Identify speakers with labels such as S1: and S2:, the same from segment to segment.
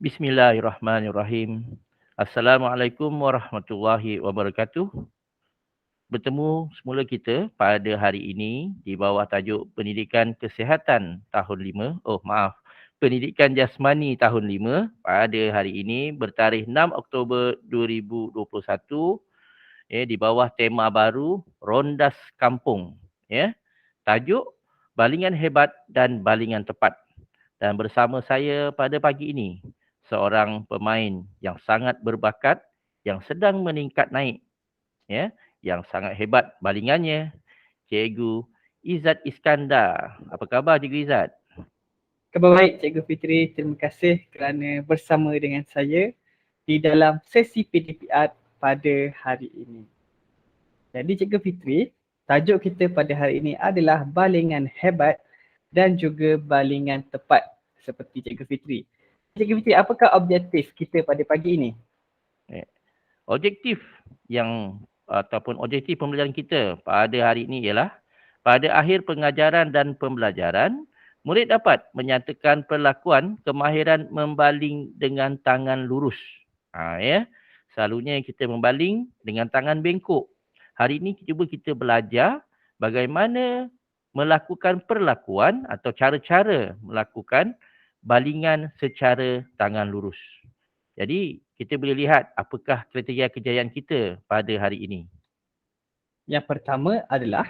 S1: Bismillahirrahmanirrahim. Assalamualaikum warahmatullahi wabarakatuh. Bertemu semula kita pada hari ini di bawah tajuk Pendidikan Kesihatan tahun 5. Pendidikan Jasmani tahun 5 pada hari ini bertarikh 6 Oktober 2021 di bawah tema baru Rondas Kampung. Tajuk Balingan Hebat dan Balingan Tepat. Dan bersama saya pada pagi ini seorang pemain yang sangat berbakat, yang sedang meningkat naik, yang sangat hebat balingannya, Cikgu Izzat Iskandar. Apa khabar Cikgu Izzat?
S2: Khabar baik Cikgu Fitri, terima kasih kerana bersama dengan saya di dalam sesi PDPR pada hari ini. Jadi Cikgu Fitri, tajuk kita pada hari ini adalah balingan hebat dan juga balingan tepat seperti Cikgu Fitri. Cikgu Fitri, apakah objektif kita pada pagi ini?
S1: Objektif objektif pembelajaran kita pada hari ini ialah pada akhir pengajaran dan pembelajaran, murid dapat menyatakan perlakuan kemahiran membaling dengan tangan lurus. Selalunya kita membaling dengan tangan bengkok. Hari ini cuba kita belajar bagaimana melakukan perlakuan atau cara-cara melakukan balingan secara tangan lurus. Jadi, kita boleh lihat apakah kriteria kejayaan kita pada hari ini.
S2: Yang pertama adalah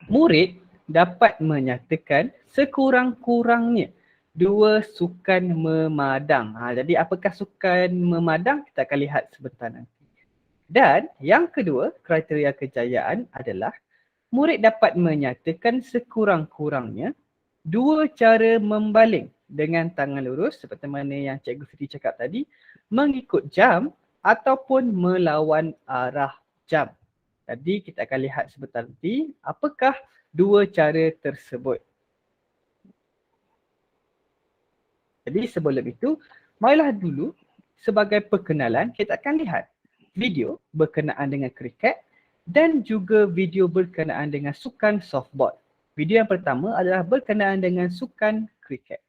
S2: murid dapat menyatakan sekurang-kurangnya 2 sukan memadang. Jadi apakah sukan memadang? Kita akan lihat sebentar nanti. Dan yang kedua, kriteria kejayaan adalah murid dapat menyatakan sekurang-kurangnya 2 cara membaling dengan tangan lurus seperti mana yang Cikgu Fitri cakap tadi, mengikut jam ataupun melawan arah jam. Jadi kita akan lihat sebentar nanti apakah 2 cara tersebut. Jadi sebelum itu, marilah dulu sebagai perkenalan kita akan lihat video berkenaan dengan kriket dan juga video berkenaan dengan sukan softball. Video yang pertama adalah berkenaan dengan sukan kriket.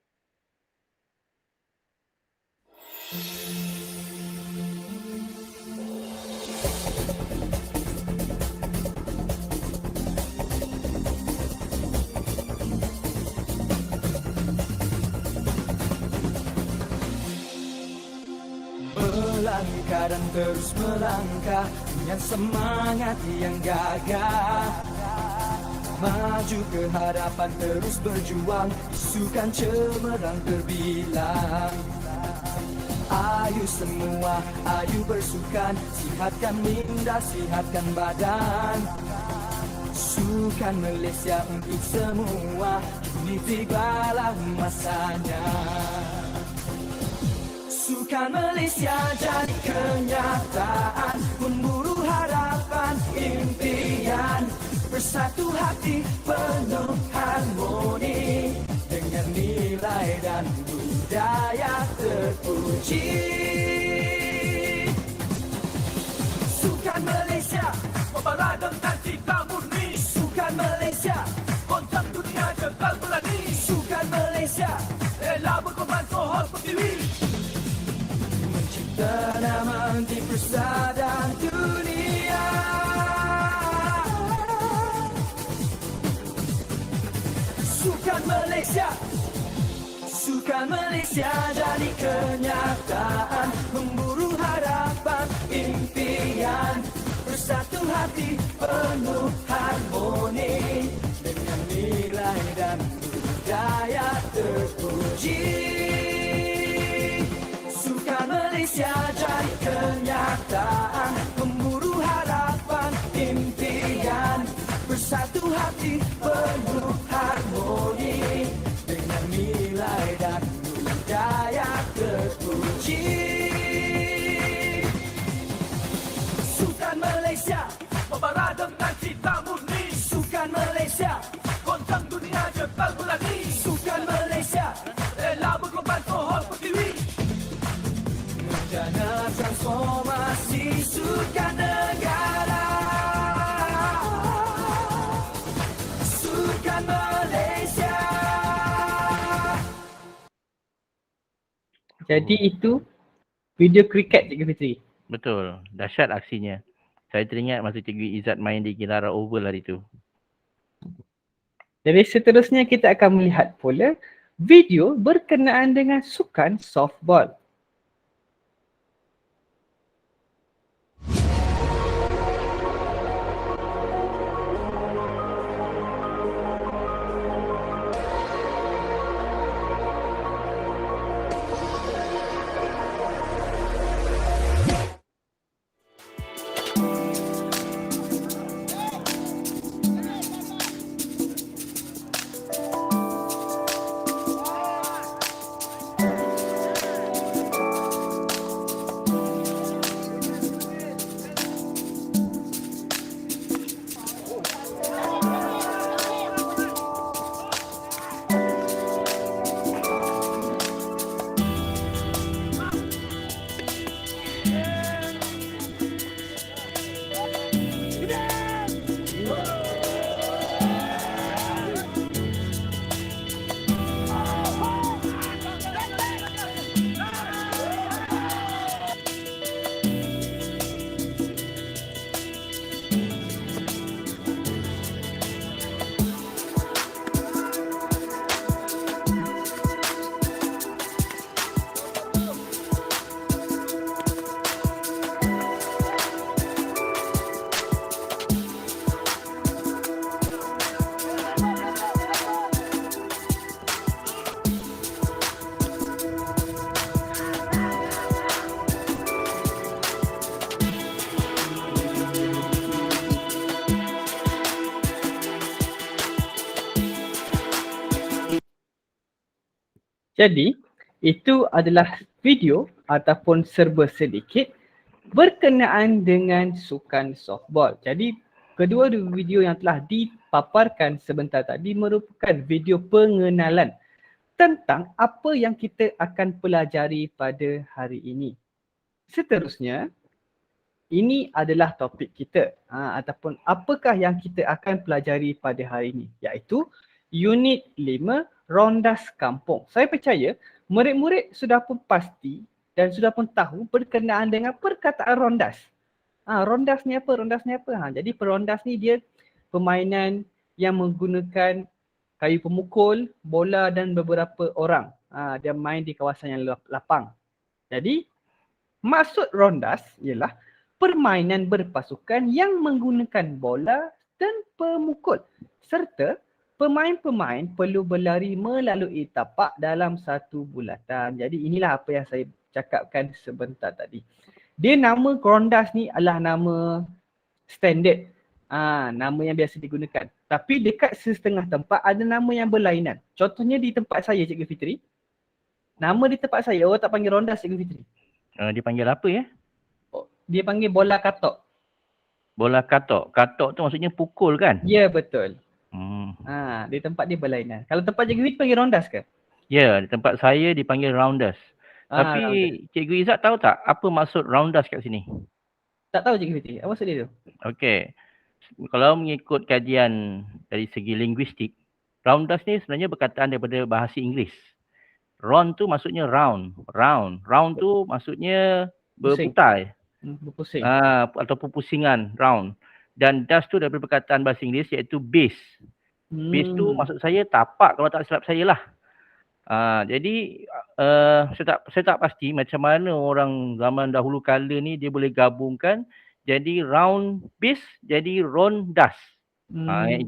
S3: Melangkah dan terus melangkah dengan semangat yang gagah, maju ke hadapan terus berjuang, isukan cemerlang terbilang. Ayo semua, ayo bersukan, sihatkan minda, sihatkan badan. Sukan Malaysia untuk semua, kini tibalah masanya. Sukan Malaysia jadi kenyataan, memburu harapan impian. Bersatu hati penuh harmoni, dengan nilai dan budaya terpuji. Sukan Malaysia membara dengan cita murni. Sukan Malaysia goncang dunia kekal berani. Sukan Malaysia rela berkorban sohor pertiwi, mencipta nama di persada dunia. Sukan Malaysia, Sukan Malaysia jadi kenyataan, memburu harapan impian. Bersatu hati penuh harmoni, dengan nilai dan budaya terpuji. Sukan Malaysia jadi kenyataan, memburu harapan impian. Bersatu hati penuh harmoni, dengan nilai dan budaya terpuji. Sukan Malaysia membara dengan cita murni. Sukan Malaysia goncang dunia kekal berani. Sukan Malaysia rela berkorban sohor pertiwi, menjana transformasi sukan negara. Sukan Malaysia.
S2: Jadi itu video kriket Cikgu Fitri.
S1: Betul. Dahsyat aksinya. Saya teringat masa Cikgu Izzat main di Gilara Oval hari tu.
S2: Jadi seterusnya kita akan melihat pula video berkenaan dengan sukan softball. Jadi, itu adalah video ataupun serba sedikit berkenaan dengan sukan softball. Jadi, kedua video yang telah dipaparkan sebentar tadi merupakan video pengenalan tentang apa yang kita akan pelajari pada hari ini. Seterusnya, ini adalah topik kita ataupun apakah yang kita akan pelajari pada hari ini, iaitu Unit 5 Rondas Kampung. Saya percaya murid-murid sudah pun pasti dan sudah pun tahu berkenaan dengan perkataan rondas. Rondas ni apa? Rondas ni apa? Jadi perondas ni dia permainan yang menggunakan kayu pemukul, bola dan beberapa orang. Dia main di kawasan yang lapang. Jadi maksud rondas ialah permainan berpasukan yang menggunakan bola dan pemukul serta pemain-pemain perlu berlari melalui tapak dalam satu bulatan. Jadi inilah apa yang saya cakapkan sebentar tadi. Dia nama rondas ni adalah nama standard. Nama yang biasa digunakan. Tapi dekat setengah tempat ada nama yang berlainan. Contohnya di tempat saya Cikgu Fitri. Nama di tempat saya orang tak panggil rondas Cikgu Fitri.
S1: Dia panggil apa ya?
S2: Dia panggil bola katok.
S1: Bola katok. Katok tu maksudnya pukul kan?
S2: Ya, betul.
S1: Hmm.
S2: Di tempat dia berlainan. Kalau tempat Cikgu Fitri panggil rondas ke?
S1: Ya, di tempat saya dipanggil rounders. Tapi
S2: rounders.
S1: Cikgu Izzat tahu tak apa maksud rounders kat sini?
S2: Tak tahu Cikgu Fitri. Apa maksud dia tu?
S1: Okey. Kalau mengikut kajian dari segi linguistik, rounders ni sebenarnya berkataan daripada bahasa Inggeris. Round tu maksudnya round. Round tu maksudnya berputar.
S2: Berpusing.
S1: Ataupun pusingan, round. Dan dust tu daripada perkataan bahasa Inggeris iaitu base. Base tu maksud saya tapak kalau tak silap saya lah. Jadi saya tak pasti macam mana orang zaman dahulu kala ni dia boleh gabungkan jadi round base jadi round dust.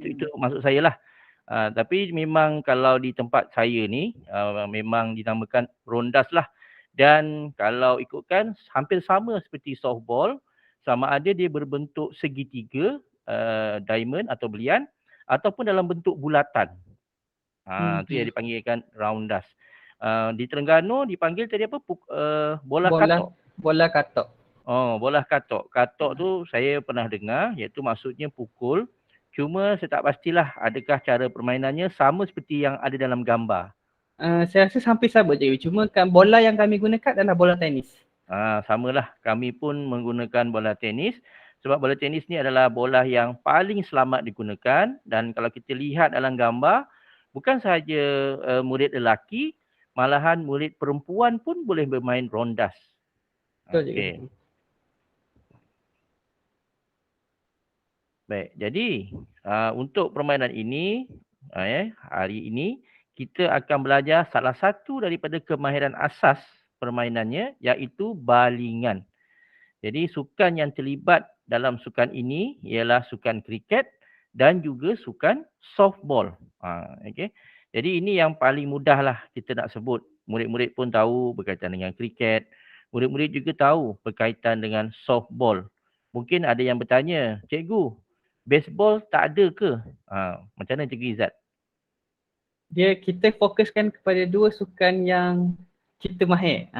S1: Itu maksud saya lah. Tapi memang kalau di tempat saya ni memang dinamakan rondas lah. Dan kalau ikutkan hampir sama seperti softball, sama ada dia berbentuk segitiga, diamond atau belian ataupun dalam bentuk bulatan. Itu yang dipanggilkan roundas. Di Terengganu dipanggil tadi apa? Bola katok.
S2: Bola katok.
S1: Bola katok. Katok tu saya pernah dengar iaitu maksudnya pukul. Cuma saya tak pastilah adakah cara permainannya sama seperti yang ada dalam gambar.
S2: Saya rasa hampir sama je. Cuma bola yang kami gunakan adalah bola tenis.
S1: Samalah. Kami pun menggunakan bola tenis. Sebab bola tenis ni adalah bola yang paling selamat digunakan. Dan kalau kita lihat dalam gambar, bukan sahaja murid lelaki, malahan murid perempuan pun boleh bermain rondas.
S2: Betul, Cikgu
S1: Okey.
S2: Fitri.
S1: Baik, jadi untuk permainan ini, hari ini kita akan belajar salah satu daripada kemahiran asas permainannya, iaitu balingan. Jadi sukan yang terlibat dalam sukan ini ialah sukan kriket dan juga sukan softball. Okey. Jadi ini yang paling mudah lah kita nak sebut. Murid-murid pun tahu berkaitan dengan kriket. Murid-murid juga tahu berkaitan dengan softball. Mungkin ada yang bertanya, cikgu, baseball tak ada ke? Macam mana Cikgu Izzat?
S2: Kita fokuskan kepada dua sukan yang kita mahir.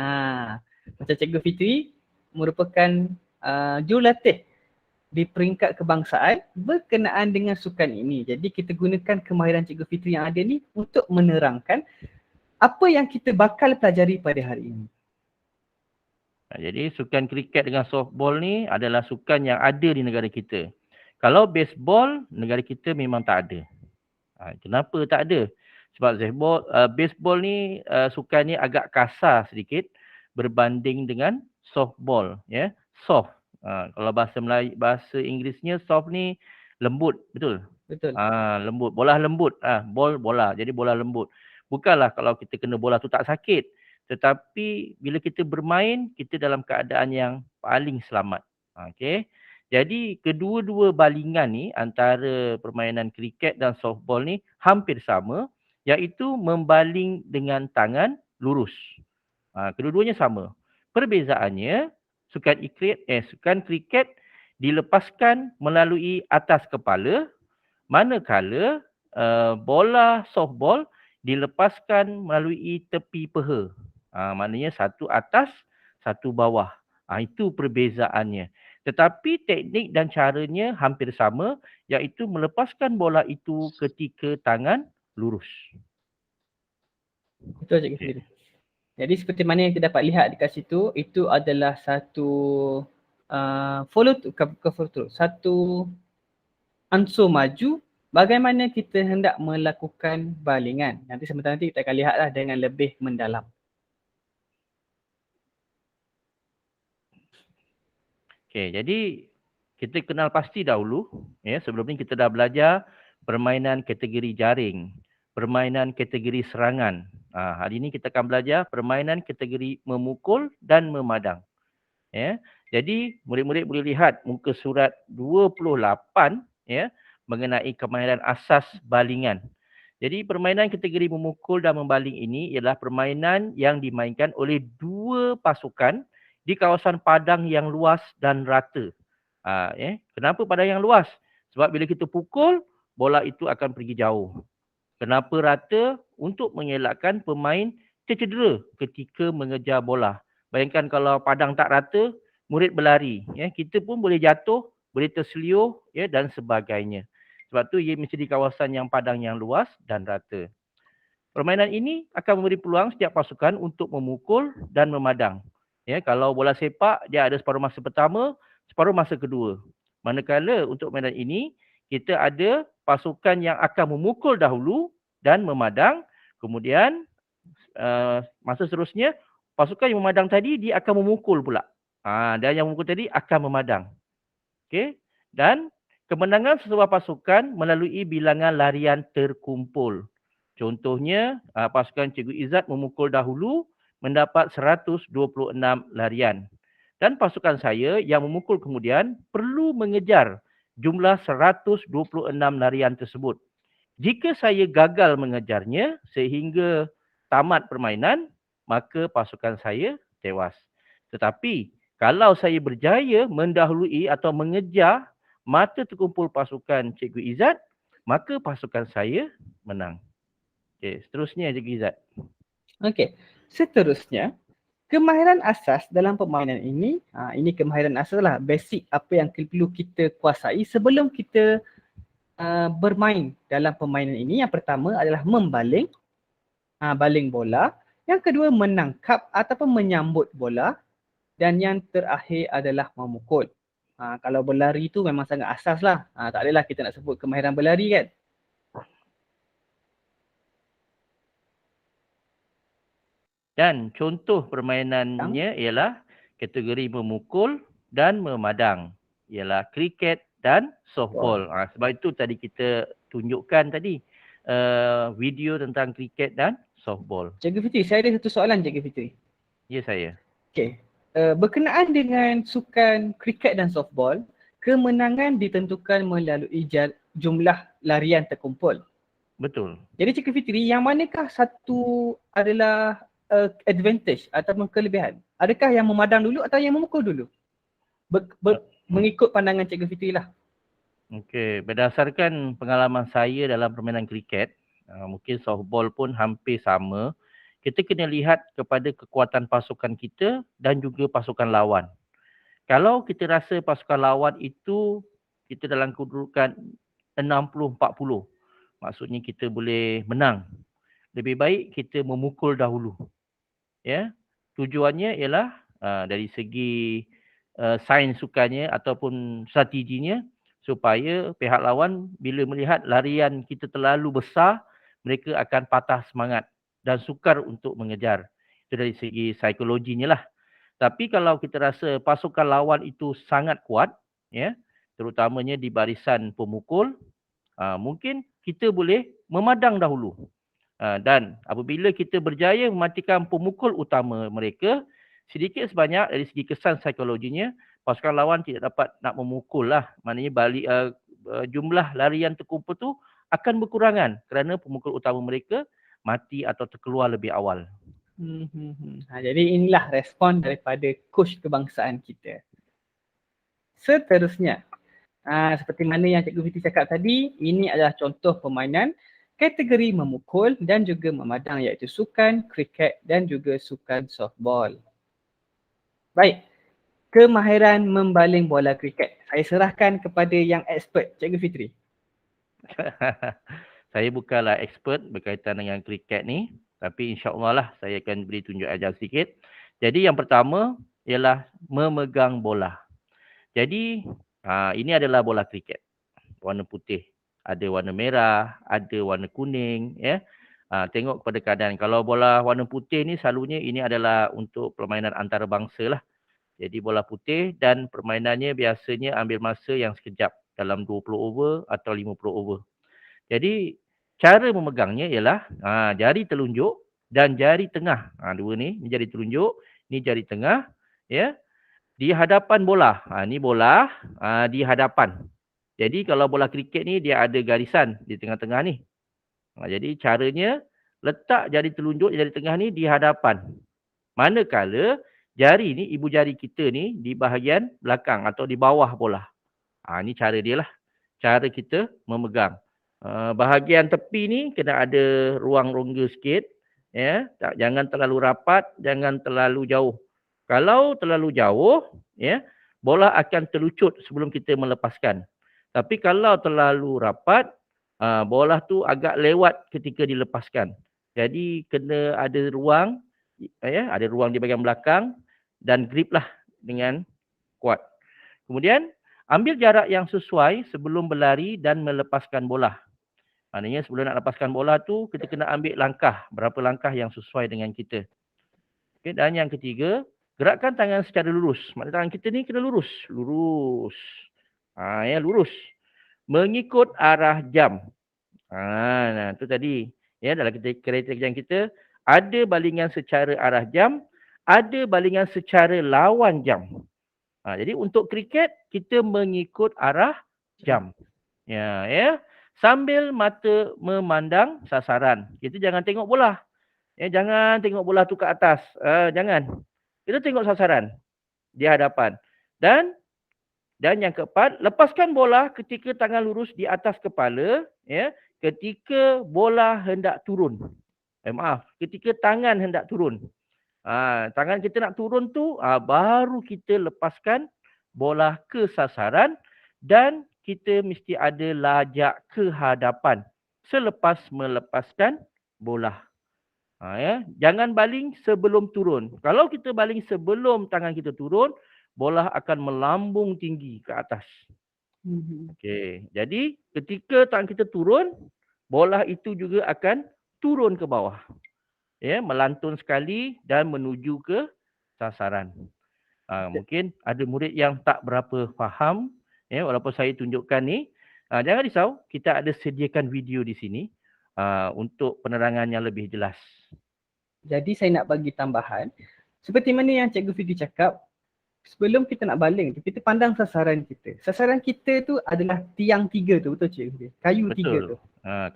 S2: Macam Cikgu Fitri merupakan jurulatih di peringkat kebangsaan berkenaan dengan sukan ini. Jadi kita gunakan kemahiran Cikgu Fitri yang ada ni untuk menerangkan apa yang kita bakal pelajari pada hari ini.
S1: Jadi sukan kriket dengan softball ni adalah sukan yang ada di negara kita. Kalau baseball, negara kita memang tak ada. Kenapa tak ada? Sebab baseball ni sukan ni agak kasar sedikit berbanding dengan softball, ya. Soft. Kalau bahasa Melayu, bahasa Inggerisnya soft ni lembut, betul?
S2: Betul.
S1: Lembut, bola lembut. Bola. Jadi bola lembut. Bukanlah kalau kita kena bola tu tak sakit. Tetapi bila kita bermain, kita dalam keadaan yang paling selamat. Okey. Jadi kedua-dua balingan ni antara permainan kriket dan softball ni hampir sama, iaitu membaling dengan tangan lurus. Kedua-duanya sama. Perbezaannya sukan kriket dilepaskan melalui atas kepala, manakala bola softball dilepaskan melalui tepi peha. Maknanya satu atas, satu bawah. Itu perbezaannya. Tetapi teknik dan caranya hampir sama, iaitu melepaskan bola itu ketika tangan lurus.
S2: Betul, Cikgu Fitri. Jadi seperti mana yang kita dapat lihat dekat situ, itu adalah satu satu unsur maju bagaimana kita hendak melakukan balingan. Nanti sebentar nanti kita akan lihatlah dengan lebih mendalam.
S1: Okey, jadi kita kenal pasti dahulu, sebelum ni kita dah belajar permainan kategori jaring, permainan kategori serangan. Hari ini kita akan belajar permainan kategori memukul dan memadang. Jadi murid-murid boleh lihat muka surat 28 mengenai kemahiran asas balingan. Jadi permainan kategori memukul dan membaling ini ialah permainan yang dimainkan oleh dua pasukan di kawasan padang yang luas dan rata. Kenapa padang yang luas? Sebab bila kita pukul, bola itu akan pergi jauh. Kenapa rata? Untuk mengelakkan pemain tercedera ketika mengejar bola. Bayangkan kalau padang tak rata, murid berlari. Kita pun boleh jatuh, boleh terseliuh dan sebagainya. Sebab tu ia mesti di kawasan yang padang yang luas dan rata. Permainan ini akan memberi peluang setiap pasukan untuk memukul dan memadang. Kalau bola sepak, dia ada separuh masa pertama, separuh masa kedua. Manakala untuk permainan ini, kita ada pasukan yang akan memukul dahulu dan memadang. Kemudian masa seterusnya, pasukan yang memadang tadi, dia akan memukul pula. Dan yang memukul tadi akan memadang. Okey. Dan kemenangan sesebuah pasukan melalui bilangan larian terkumpul. Contohnya, pasukan Cikgu Izzat memukul dahulu, mendapat 126 larian. Dan pasukan saya yang memukul kemudian perlu mengejar jumlah 126 larian tersebut. Jika saya gagal mengejarnya sehingga tamat permainan, maka pasukan saya tewas. Tetapi kalau saya berjaya mendahului atau mengejar mata terkumpul pasukan Cikgu Izzat, maka pasukan saya menang. Okey, seterusnya Cikgu Izzat.
S2: Okey, seterusnya kemahiran asas dalam permainan ini, ini kemahiran asas lah, basic apa yang perlu kita kuasai sebelum kita bermain dalam permainan ini. Yang pertama adalah membaling, baling bola. Yang kedua menangkap ataupun menyambut bola. Dan yang terakhir adalah memukul. Kalau berlari tu memang sangat asas lah. Tak adalah kita nak sebut kemahiran berlari kan.
S1: Dan contoh permainannya ialah kategori memukul dan memadang. Ialah kriket dan softball. Sebab itu tadi kita tunjukkan tadi video tentang kriket dan softball.
S2: Cikgu Fitri, saya ada satu soalan Cikgu Fitri.
S1: Ya saya.
S2: Okey. Berkenaan dengan sukan kriket dan softball, kemenangan ditentukan melalui jumlah larian terkumpul.
S1: Betul.
S2: Jadi Cikgu Fitri, yang manakah satu adalah advantage ataupun kelebihan? Adakah yang memadang dulu atau yang memukul dulu? Mengikut pandangan Cikgu Fitri lah.
S1: Okey, berdasarkan pengalaman saya dalam permainan kriket, mungkin softball pun hampir sama. Kita kena lihat kepada kekuatan pasukan kita dan juga pasukan lawan. Kalau kita rasa pasukan lawan itu kita dalam kedudukan 60-40, maksudnya kita boleh menang. Lebih baik kita memukul dahulu. Ya. Tujuannya ialah dari segi sains sukannya ataupun strateginya supaya pihak lawan bila melihat larian kita terlalu besar, mereka akan patah semangat dan sukar untuk mengejar. Itu dari segi psikologinya lah. Tapi kalau kita rasa pasukan lawan itu sangat kuat, ya, terutamanya di barisan pemukul, mungkin kita boleh memadang dahulu. Dan apabila kita berjaya mematikan pemukul utama mereka, sedikit sebanyak dari segi kesan psikologinya, pasukan lawan tidak dapat nak memukul lah. Maknanya balik jumlah larian terkumpul tu akan berkurangan kerana pemukul utama mereka mati atau terkeluar lebih awal.
S2: Jadi inilah respon daripada coach kebangsaan kita. Seterusnya, seperti mana yang Cikgu Fitri cakap tadi, ini adalah contoh permainan kategori memukul dan juga memadang, iaitu sukan kriket dan juga sukan softball. Baik, kemahiran membaling bola kriket. Saya serahkan kepada yang expert, Cikgu Fitri.
S1: Saya bukanlah expert berkaitan dengan kriket ni, tapi insya-Allah lah saya akan beri tunjuk ajar sikit. Jadi yang pertama ialah memegang bola. Jadi ini adalah bola kriket. Warna putih. Ada warna merah, ada warna kuning, ya. Tengok kepada keadaan. Kalau bola warna putih ni selalunya ini adalah untuk permainan antarabangsa lah. Jadi bola putih dan permainannya biasanya ambil masa yang sekejap dalam 20 over atau 50 over. Jadi cara memegangnya ialah jari telunjuk dan jari tengah. Dua ni jari telunjuk, ni jari tengah, ya. Di hadapan bola. Ni bola di hadapan. Jadi kalau bola kriket ni dia ada garisan di tengah-tengah ni. Jadi caranya letak jari telunjuk, jari tengah ni di hadapan. Manakala jari ni, ibu jari kita ni di bahagian belakang atau di bawah bola. Ni cara dia lah. Cara kita memegang. Bahagian tepi ni kena ada ruang rongga sikit. Ya, jangan terlalu rapat, jangan terlalu jauh. Kalau terlalu jauh, ya, bola akan terlucut sebelum kita melepaskan. Tapi kalau terlalu rapat, bola tu agak lewat ketika dilepaskan. Jadi kena ada ruang, ya, ada ruang di bahagian belakang dan grip lah dengan kuat. Kemudian ambil jarak yang sesuai sebelum berlari dan melepaskan bola. Maknanya sebelum nak lepaskan bola tu, kita kena ambil langkah, berapa langkah yang sesuai dengan kita. Okay, dan yang ketiga, gerakkan tangan secara lurus. Maknanya tangan kita ni kena lurus. Lurus. Ya, lurus. Mengikut arah jam. Nah, tu tadi. Ya, dalam kereta jam kita, ada balingan secara arah jam, ada balingan secara lawan jam. Jadi untuk kriket, kita mengikut arah jam. Ya. Sambil mata memandang sasaran. Kita jangan tengok bola. Jangan tengok bola tu ke atas. Jangan. Kita tengok sasaran di hadapan. Dan yang keempat, lepaskan bola ketika tangan lurus di atas kepala, ya, ketika bola hendak turun. Ketika tangan hendak turun. Tangan kita nak turun tu, baru kita lepaskan bola ke sasaran dan kita mesti ada lajak ke hadapan selepas melepaskan bola. Ya. Jangan baling sebelum turun. Kalau kita baling sebelum tangan kita turun, bola akan melambung tinggi ke atas. Okey. Jadi ketika tangan kita turun, bola itu juga akan turun ke bawah. ya, melantun sekali dan menuju ke sasaran. Mungkin ada murid yang tak berapa faham, ya, walaupun saya tunjukkan ni. Jangan risau, kita ada sediakan video di sini untuk penerangan yang lebih jelas.
S2: Jadi saya nak bagi tambahan, seperti mana yang Cikgu Fidi cakap, sebelum kita nak baling tu, kita pandang sasaran kita. Sasaran kita tu adalah tiang 3 tu, betul Cikgu Fidi? Kayu 3 tu.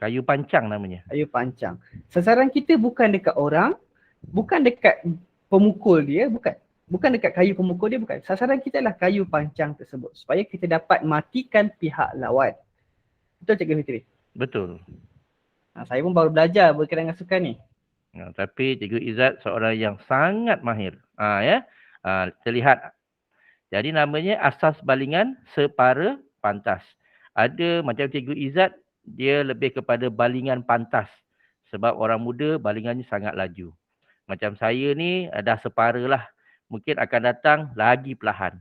S1: Kayu pancang namanya.
S2: Kayu pancang. Sasaran kita bukan dekat orang, bukan dekat pemukul dia, bukan. Bukan dekat kayu pemukul dia, bukan. Sasaran kita adalah kayu pancang tersebut supaya kita dapat matikan pihak lawan. Betul Cikgu Fitri?
S1: Betul.
S2: Saya pun baru belajar berkaitan dengan sukan ni.
S1: Tapi Cikgu Izzat seorang yang sangat mahir. Terlihat. Jadi namanya asas balingan separa pantas. Ada macam Cikgu Izzat, dia lebih kepada balingan pantas. Sebab orang muda balingannya sangat laju. Macam saya ni dah separa lah. Mungkin akan datang lagi perlahan.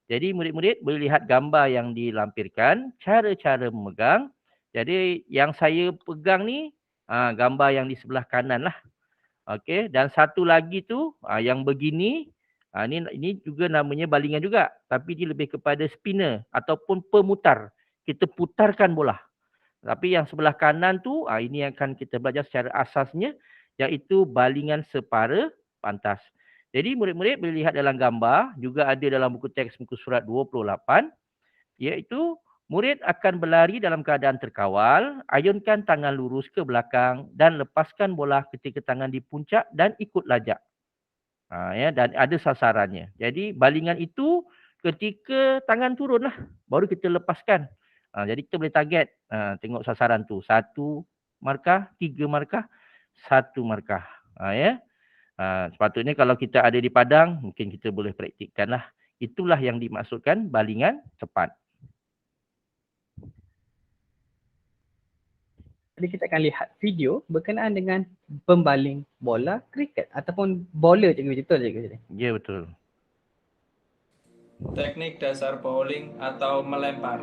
S1: Jadi murid-murid boleh lihat gambar yang dilampirkan, cara-cara memegang. Jadi yang saya pegang ni gambar yang di sebelah kanan lah. Okey, dan satu lagi tu yang begini, ini juga namanya balingan juga, tapi dia lebih kepada spinner ataupun pemutar. Kita putarkan bola. Tapi yang sebelah kanan tu ini akan kita belajar secara asasnya, iaitu balingan separa pantas. Jadi murid-murid boleh lihat dalam gambar, juga ada dalam buku teks muka surat 28, iaitu murid akan berlari dalam keadaan terkawal, ayunkan tangan lurus ke belakang dan lepaskan bola ketika tangan di puncak dan ikut lajak. Dan ada sasarannya. Jadi balingan itu ketika tangan turun lah, baru kita lepaskan. Jadi kita boleh target, tengok sasaran tu. 1 markah, 3 markah, 1 markah. Sepatutnya kalau kita ada di padang, mungkin kita boleh praktikkan lah. Itulah yang dimaksudkan balingan tepat.
S2: Jadi kita akan lihat video berkenaan dengan pembaling bola kriket ataupun bola Cikgu, betul Cikgu?
S1: Ya, betul.
S4: Teknik dasar bowling atau melempar.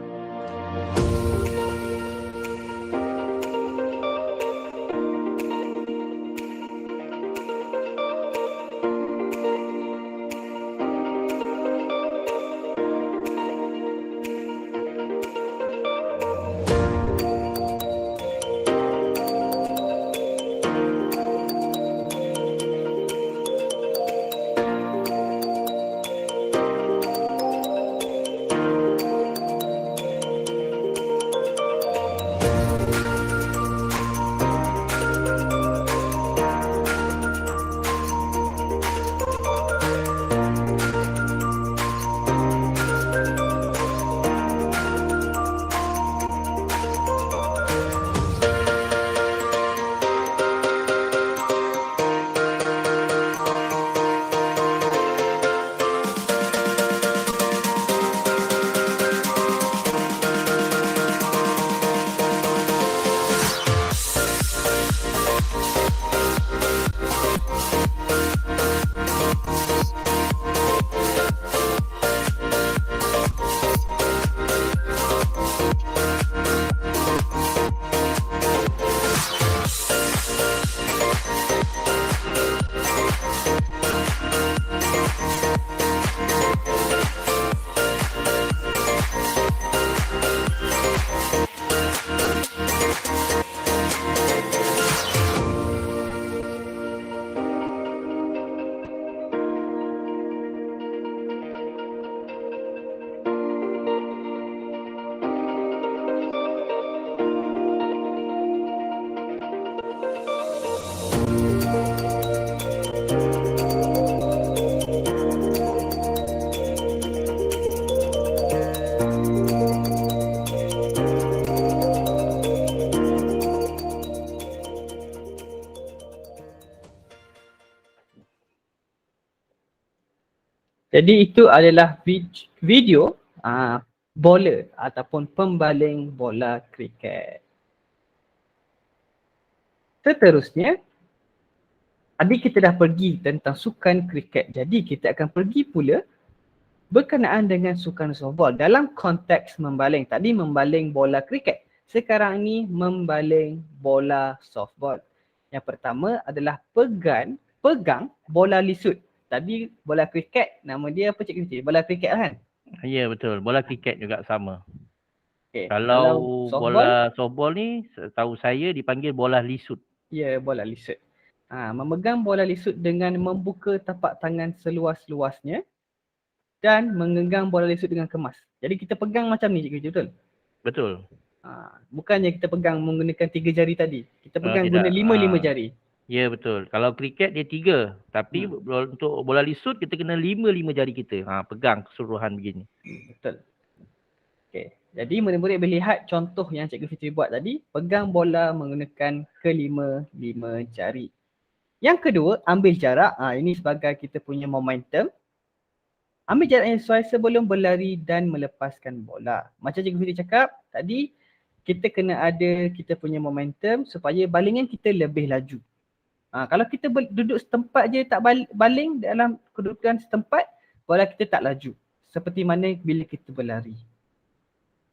S2: Jadi itu adalah video bola ataupun pembaling bola kriket. Seterusnya, tadi kita dah pergi tentang sukan kriket. Jadi kita akan pergi pula berkenaan dengan sukan softball dalam konteks membaling. Tadi membaling bola kriket. Sekarang ni membaling bola softball. Yang pertama adalah pegang bola lisut. Tadi bola kriket, nama dia apa Cikgu Fitri? Bola kriket kan?
S1: Ya betul. Bola kriket juga sama.
S2: Okay.
S1: Kalau
S2: softball,
S1: bola softball ni setahu saya dipanggil bola lisut.
S2: ya bola lisut. Memegang bola lisut dengan membuka tapak tangan seluas-luasnya dan menggenggam bola lisut dengan kemas. Jadi kita pegang macam ni Cikgu, betul?
S1: Betul.
S2: Bukannya kita pegang menggunakan 3 jari tadi. Kita pegang
S1: Tidak.
S2: guna 5 jari.
S1: Ya betul. Kalau kriket dia 3. Tapi untuk bola lisut kita kena 5 jari kita. Pegang keseluruhan begini.
S2: Betul. Okay. Jadi murid-murid boleh lihat contoh yang Cikgu Fitri buat tadi. Pegang bola menggunakan kelima-lima jari. Yang kedua, ambil jarak. Ini sebagai kita punya momentum. Ambil jarak yang sesuai sebelum berlari dan melepaskan bola. Macam Cikgu Fitri cakap tadi, kita kena ada kita punya momentum supaya balingan kita lebih laju. Kalau kita duduk setempat je tak baling dalam kedudukan setempat, bola kita tak laju. Seperti mana bila kita berlari.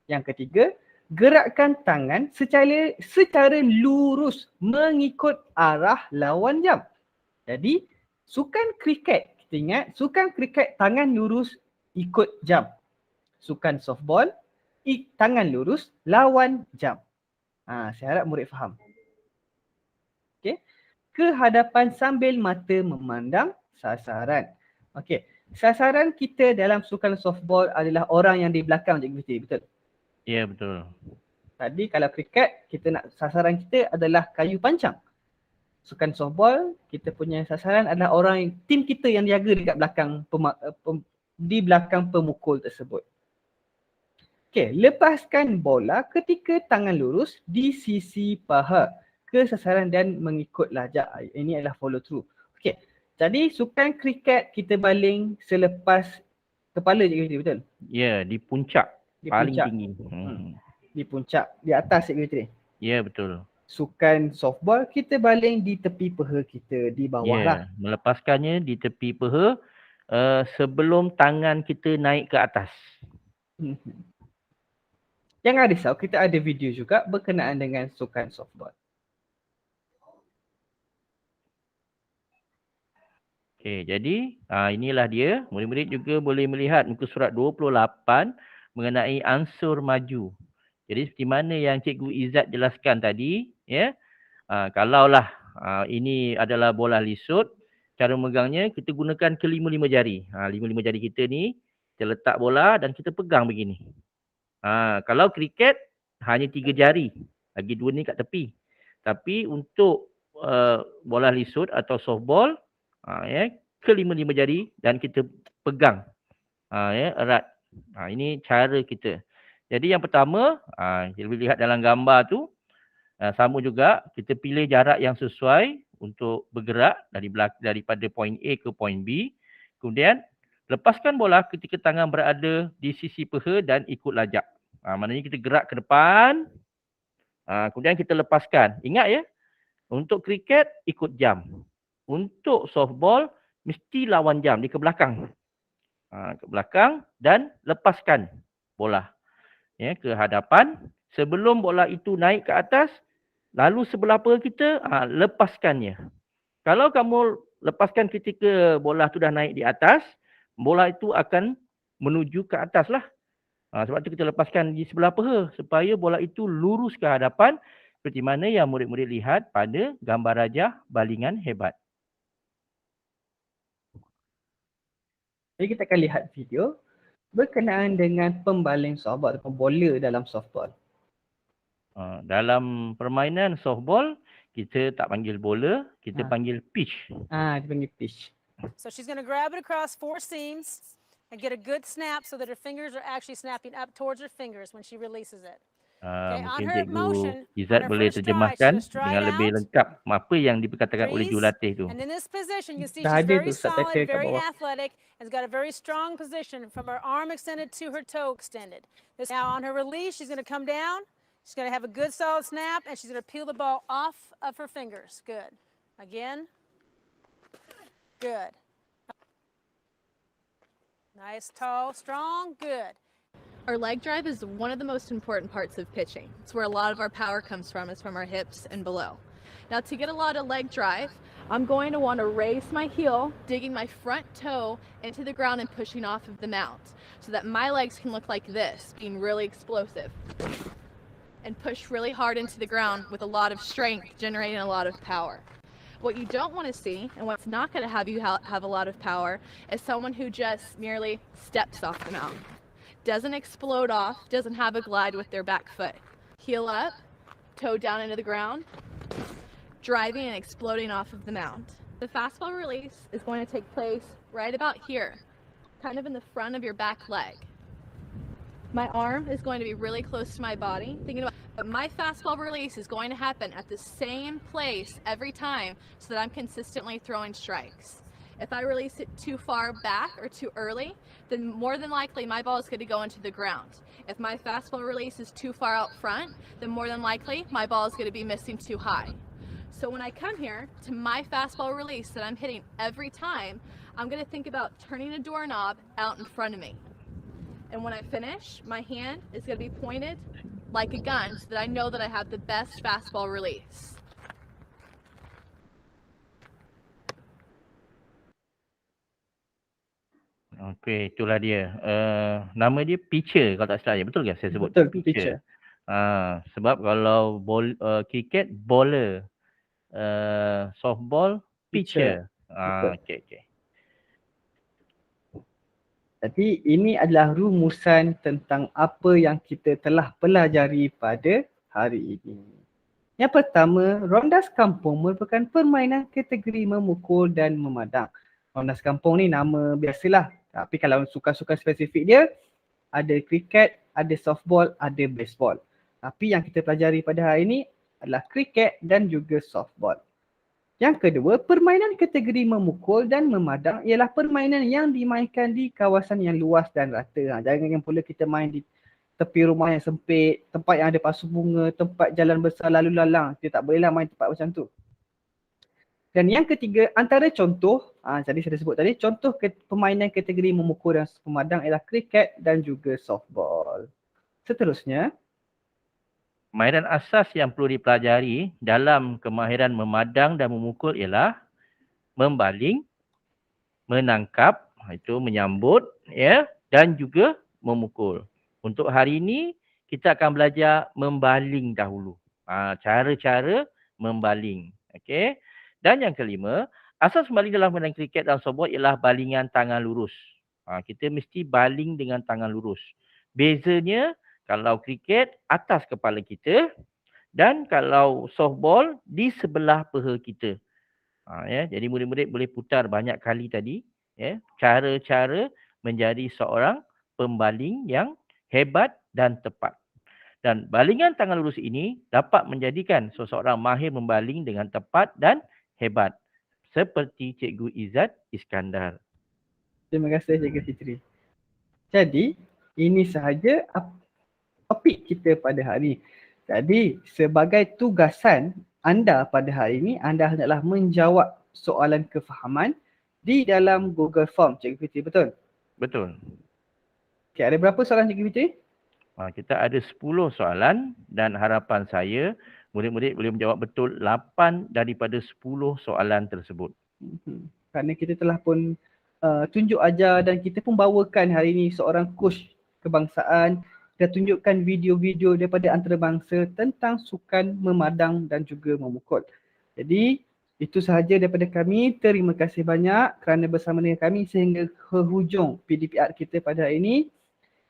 S2: Yang ketiga, gerakkan tangan secara lurus mengikut arah lawan jam. Jadi, sukan kriket, kita ingat, sukan kriket tangan lurus ikut jam. Sukan softball, tangan lurus lawan jam. Saya harap murid faham. Okey. Kehadapan sambil mata memandang sasaran. Okey. Sasaran kita dalam sukan softball adalah orang yang di belakang Cikgu Fitri, betul?
S1: Ya betul.
S2: Tadi kalau kriket, kita nak sasaran kita adalah kayu pancang. Sukan softball, kita punya sasaran adalah orang tim kita yang jaga dekat belakang di belakang pemukul tersebut. Okey, lepaskan bola ketika tangan lurus di sisi paha ke sasaran dan mengikut lajak. Ini adalah follow through. Okey. Jadi sukan kriket kita baling selepas kepala Cikgu, betul?
S1: Ya, di puncak. Paling tinggi.
S2: Di puncak, di atas Cikgu.
S1: Ya, betul.
S2: Sukan softball kita baling di tepi peha kita, di bawah lah.
S1: Melepaskannya di tepi peha sebelum tangan kita naik ke atas.
S2: Jangan risau, kita ada video juga berkenaan dengan sukan softball.
S1: Okey, jadi inilah dia. Murid-murid juga boleh melihat muka surat 28 mengenai ansur maju. Jadi seperti mana yang Cikgu Izzat jelaskan tadi, ya. Kalaulah ini adalah bola lisut, cara megangnya kita gunakan kelima-lima jari. Lima-lima jari kita ni, kita letak bola dan kita pegang begini. Kalau kriket hanya 3 jari, lagi 2 ni kat tepi. Tapi untuk bola lisut atau softball, kelima-lima jari dan kita pegang erat. Ini cara kita. Jadi yang pertama, kita boleh lihat dalam gambar tu, sama juga kita pilih jarak yang sesuai untuk bergerak daripada point A ke point B. Kemudian lepaskan bola ketika tangan berada di sisi peha dan ikut lajak. Maknanya kita gerak ke depan, kemudian kita lepaskan. Ingat ya, untuk kriket ikut jam. Untuk softball mesti lawan jam, dia ke belakang. Ke belakang dan lepaskan bola. Ya, ke hadapan. Sebelum bola itu naik ke atas, lalu sebelah peha kita, lepaskannya. Kalau kamu lepaskan ketika bola tu dah naik di atas, bola itu akan menuju ke atas lah. Sebab tu kita lepaskan di sebelah peha supaya bola itu lurus ke hadapan seperti mana yang murid-murid lihat pada gambar rajah balingan hebat.
S2: Jadi kita akan lihat video berkenaan dengan pembaling softball atau bola dalam softball.
S1: Dalam permainan softball, kita tak panggil bola, kita panggil pitch.
S2: Dia panggil pitch.
S5: So she's going to grab it across 4 seams and get a good snap so that her fingers are actually snapping up towards her fingers when she releases it.
S1: Mungkin Cikgu Izzat boleh terjemahkan dengan lebih lengkap apa yang diperkatakan oleh jurulatih tu.
S5: And in this position, you see she's very solid, very athletic, has got a very strong position from her arm extended to her toe extended. Now on her release, she's going to come down. She's going to have a good solid snap and she's going to peel the ball off of her fingers. Good. Again. Good. Nice, tall, strong. Good.
S6: Our leg drive is one of the most important parts of pitching. It's where a lot of our power comes from, is from our hips and below. Now to get a lot of leg drive, I'm going to want to raise my heel, digging my front toe into the ground and pushing off of the mount so that my legs can look like this, being really explosive. And push really hard into the ground with a lot of strength, generating a lot of power. What you don't want to see, and what's not going to have you have a lot of power, is someone who just merely steps off the mount. Doesn't explode off, doesn't have a glide with their back foot. Heel up, toe down into the ground, driving and exploding off of the mount. The fastball release is going to take place right about here, kind of in the front of your back leg. My arm is going to be really close to my body, but my fastball release is going to happen at the same place every time so that I'm consistently throwing strikes. If I release it too far back or too early, then more than likely my ball is going to go into the ground. If my fastball release is too far out front, then more than likely my ball is going to be missing too high. So when I come here to my fastball release that I'm hitting every time, I'm going to think about turning a doorknob out in front of me. And when I finish, my hand is going to be pointed like a gun so that I know that I have the best fastball release.
S1: Okey, itulah dia. Nama dia pitcher kalau tak salah. Betul ke saya sebut?
S2: Betul, pitcher.
S1: Sebab kalau cricket, bowler. Softball, pitcher. Okey.
S2: Jadi ini adalah rumusan tentang apa yang kita telah pelajari pada hari ini. Yang pertama, rondas kampung merupakan permainan kategori memukul dan memadang. Rondas kampung ni nama biasalah. Tapi kalau sukan-sukan spesifik dia, ada kriket, ada softball, ada baseball. Tapi yang kita pelajari pada hari ini adalah kriket dan juga softball. Yang kedua, permainan kategori memukul dan memadang ialah permainan yang dimainkan di kawasan yang luas dan rata. Jangan pula kita main di tepi rumah yang sempit, tempat yang ada pasu bunga, tempat jalan besar lalu lalang. Kita tak bolehlah main tempat macam tu. Dan yang ketiga, antara contoh, jadi saya sebut tadi, contoh permainan kategori memukul dan memadang ialah kriket dan juga softball. Seterusnya,
S1: permainan asas yang perlu dipelajari dalam kemahiran memadang dan memukul ialah membaling, menangkap, itu menyambut, ya, dan juga memukul. Untuk hari ini, kita akan belajar membaling dahulu. Cara-cara membaling. Okey. Dan yang kelima, asas membaling dalam permainan kriket dan softball ialah balingan tangan lurus. Kita mesti baling dengan tangan lurus. Bezanya, kalau kriket atas kepala kita dan kalau softball di sebelah peha kita. Jadi murid-murid boleh putar banyak kali tadi. Cara-cara menjadi seorang pembaling yang hebat dan tepat. Dan balingan tangan lurus ini dapat menjadikan seseorang mahir membaling dengan tepat dan hebat. Seperti Cikgu Izzat Iskandar.
S2: Terima kasih Cikgu Fitri. Jadi, ini sahaja topik kita pada hari ini. Jadi, sebagai tugasan anda pada hari ini, anda hendaklah menjawab soalan kefahaman di dalam Google Form, Cikgu Fitri, betul?
S1: Betul.
S2: Okay, ada berapa soalan Cikgu Fitri?
S1: Kita ada 10 soalan dan harapan saya murid-murid boleh menjawab betul 8 daripada 10 soalan tersebut.
S2: Kerana kita telah pun tunjuk ajar dan kita pun bawakan hari ini seorang coach kebangsaan dan tunjukkan video-video daripada antarabangsa tentang sukan memadang dan juga memukul. Jadi itu sahaja daripada kami. Terima kasih banyak kerana bersama dengan kami sehingga ke hujung PDPR kita pada hari ini.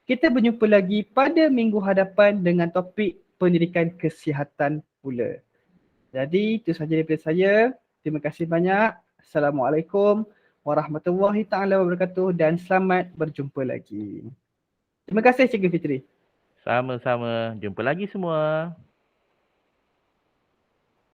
S2: Kita berjumpa lagi pada minggu hadapan dengan topik pendidikan kesihatan pula. Jadi itu sahaja daripada saya. Terima kasih banyak. Assalamualaikum warahmatullahi taala wabarakatuh dan selamat berjumpa lagi. Terima kasih Cikgu Fitri.
S1: Sama-sama. Jumpa lagi semua.